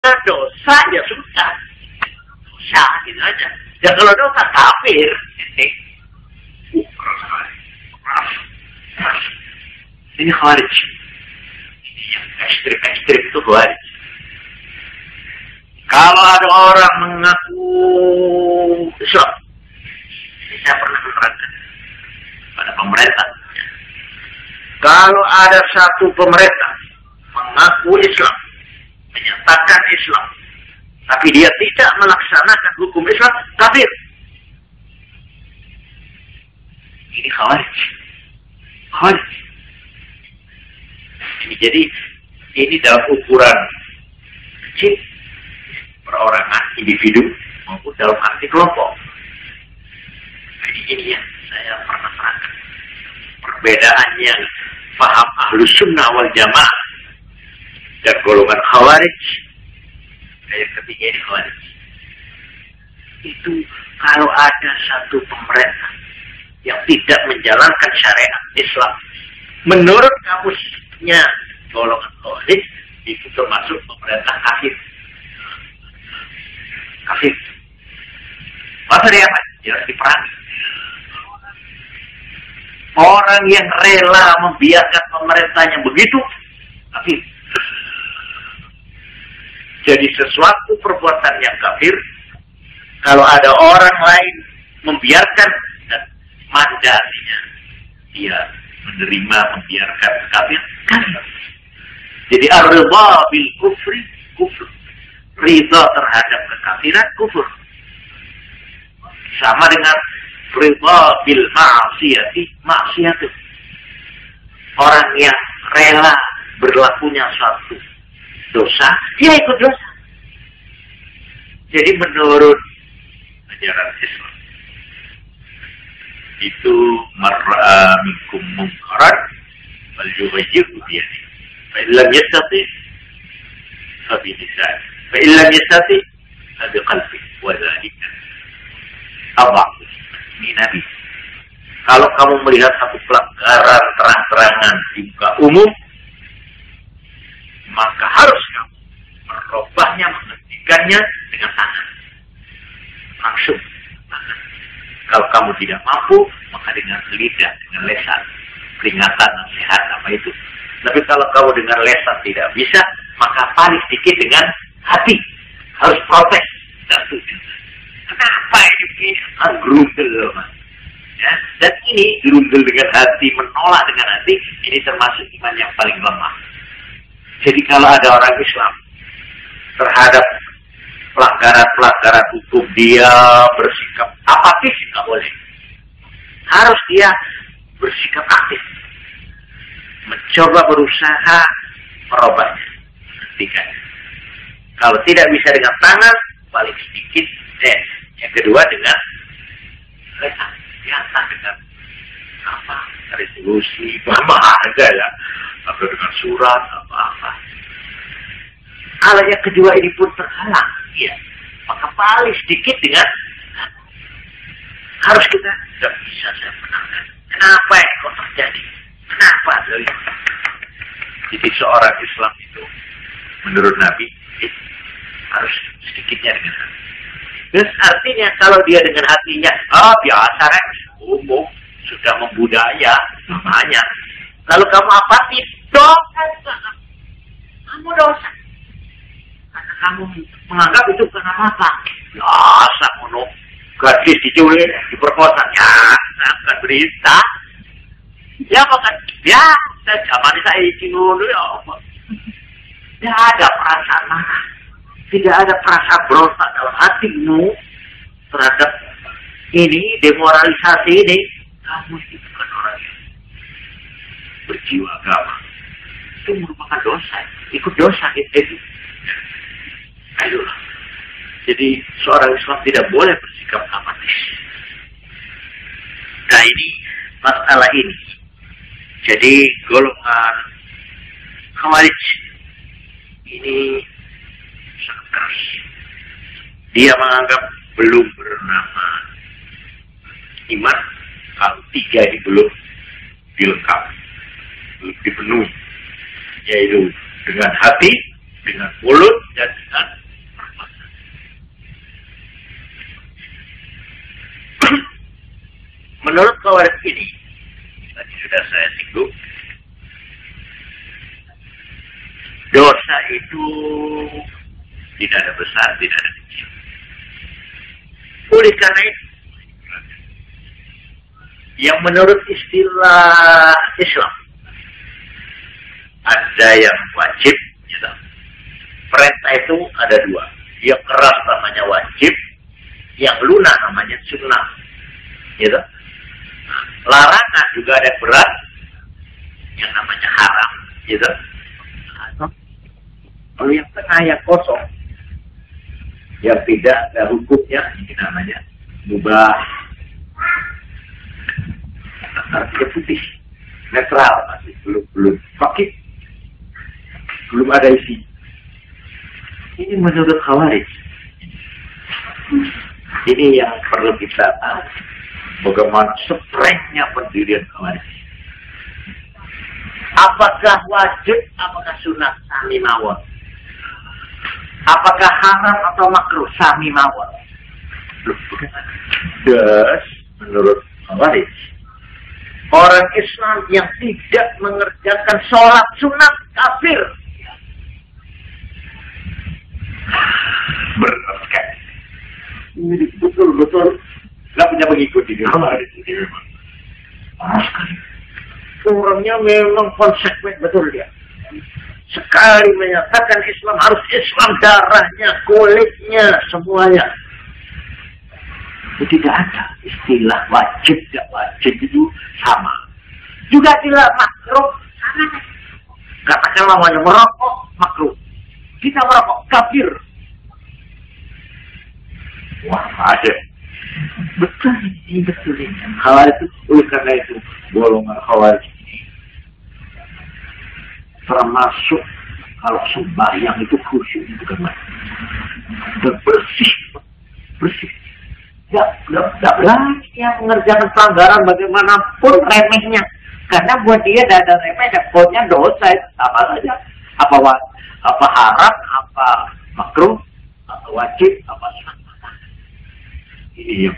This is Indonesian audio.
dosa ya sudah. Dosa gitu aja. Ya kalau dosa kafir. Ini khawarij. Ini yang ekstrim-ekstrim itu khawarij. Kalau ada orang mengaku Islam, saya pernah menerangkan pada pemerintah. Kalau ada satu pemerintah mengaku Islam, menyatakan Islam, tapi dia tidak melaksanakan hukum Islam, kafir. Ini khawarij. Khawarij. Jadi ini dalam ukuran kecil, perorangan, individu, maupun dalam arti kelompok. Jadi ini yang saya pernah terangkan. Perbedaan yang paham Ahlus Sunnah wal Jamaah dan golongan Khawarij. Yang ketiga ini Khawarij. Itu kalau ada satu pemerintah yang tidak menjalankan syariat Islam, menurut kamusnya golongan Khawarij, itu termasuk pemerintah kafir. Kafir. Masa dia apa? Jelas diperangi. Orang yang rela membiarkan pemerintahnya begitu, kafir. Jadi sesuatu perbuatan yang kafir, kalau ada orang lain membiarkan dan mandasinya, dia menerima membiarkan kafir, kafir. Jadi ar-ridha bil kufri, kufur. Ridha terhadap kekafiran, kufur. Sama dengan ridha bil ma'asiyati, maksiat. Orang yang rela berlakunya suatu dosa, dia ikut dosa. Jadi menurut ajaran Islam, itu mar'a minkum munkaran wal yughayyiru bi yadihi. Fa illam yastati fa bi lisanihi. Fa illam yastati fa bi qalbihi. Wa dzalika adhafu Nabi. Kalau kamu melihat satu pelanggaran terang-terangan di muka umum, maka harus kamu merubahnya, menghentikannya dengan tangan. Langsung tangan. Kalau kamu tidak mampu, maka dengan lidah, dengan lesan, peringatan, nasihat, apa itu. Tapi kalau kamu dengan lesan tidak bisa, maka paling sedikit dengan hati. Harus protes. Kenapa ini begini? Gerundel, ya. Dan ini gerundel dengan hati, menolak dengan hati, ini termasuk iman yang paling lemah. Jadi kalau ada orang Islam terhadap pelanggaran-pelanggaran hukum, dia bersikap apatis, nggak boleh. Harus dia bersikap aktif, mencoba berusaha merubahnya. Tiga. Kalau tidak bisa dengan tangan, paling sedikit. Yang kedua dengan lesan, biasa dengan apa, resolusi, apa ada ya, atau dengan surat, apa-apa. Kalau yang kedua ini pun terhalang, ya, maka paling sedikit dengan harus kita tidak bisa saya menangkan. Kenapa yang kok terjadi? Kenapa dari? Jadi seorang Islam itu menurut Nabi harus sedikitnya dengan hati. Dan artinya kalau dia dengan hatinya, biasa kan, umum, sudah membudaya, namanya. Kalau kamu apatis, dosa. Kamu dosa. Karena kamu menganggap itu bukan apa-apa. Biasa, mono. Gadis diculik, diperkosa. Ya, bukan berita. Ya, bukan. Biasa, zaman saya dulu ya apa. Tidak ada perasaan marah. Tidak ada perasaan berontak dalam hatimu terhadap ini, demoralisasi ini. Kamu itu bukan orang yang berjiwa agama. Itu merupakan dosa. Ikut dosa itu. Ayolah. Jadi seorang Islam tidak boleh bersikap apatis. Nah ini masalah ini. Jadi golongan Khawarij ini sangat keras. Dia menganggap belum bernama iman kalau tiga ini belum dilengkapi, belum dipenuhi, yaitu dengan hati, dengan mulut dan dengan perbuatan. Menurut Khawarij ini, tadi sudah saya singgung, dosa itu tidak ada besar, tidak ada kecil. Oleh karena itu, yang menurut istilah Islam, ada yang wajib, gitu. Perintah itu ada dua. Yang keras namanya wajib, yang lunak namanya sunnah. Gitu. Larangan juga ada yang berat, yang namanya haram. Gitu. Kalau yang tengah yang kosong, yang tidak ada hukumnya, ini namanya mubah. Artinya putih, netral, masih belum fakir, belum ada isi. Ini menurut Khawarij. Ini yang perlu kita tahu, bagaimana strengthnya pendirian Khawarij. Apakah wajib, apakah sunat, sami mawon. Apakah haram atau makruh, sami mawon. Das, menurut Khawarij, orang Islam yang tidak mengerjakan sholat sunat kafir. Benar, ini betul-betul nggak punya pengikut di Khawarij ini memang. Parah sekali. Orangnya memang konsekuen betul dia. Sekali menyatakan Islam harus Islam, darahnya, kulitnya, semuanya. Tidak ada istilah wajib dan wajib itu sama. Juga tidak makruh sama. Katakan namanya merokok makruh. Kita merokok kafir. Wah, ada. Betul ini, betul ini. Khawarij itu, oleh karena itu golongan Khawarij ini termasuk kalau sembahyang itu khusyuk itu kan, dan bersih. Tidak berani dia mengerjakan pelanggaran bagaimanapun remehnya. Karena buat dia tidak ada remeh, dan pokoknya dosa itu apa saja. Apa haram, apa makruh, apa wajib, apa sunat. Ini yang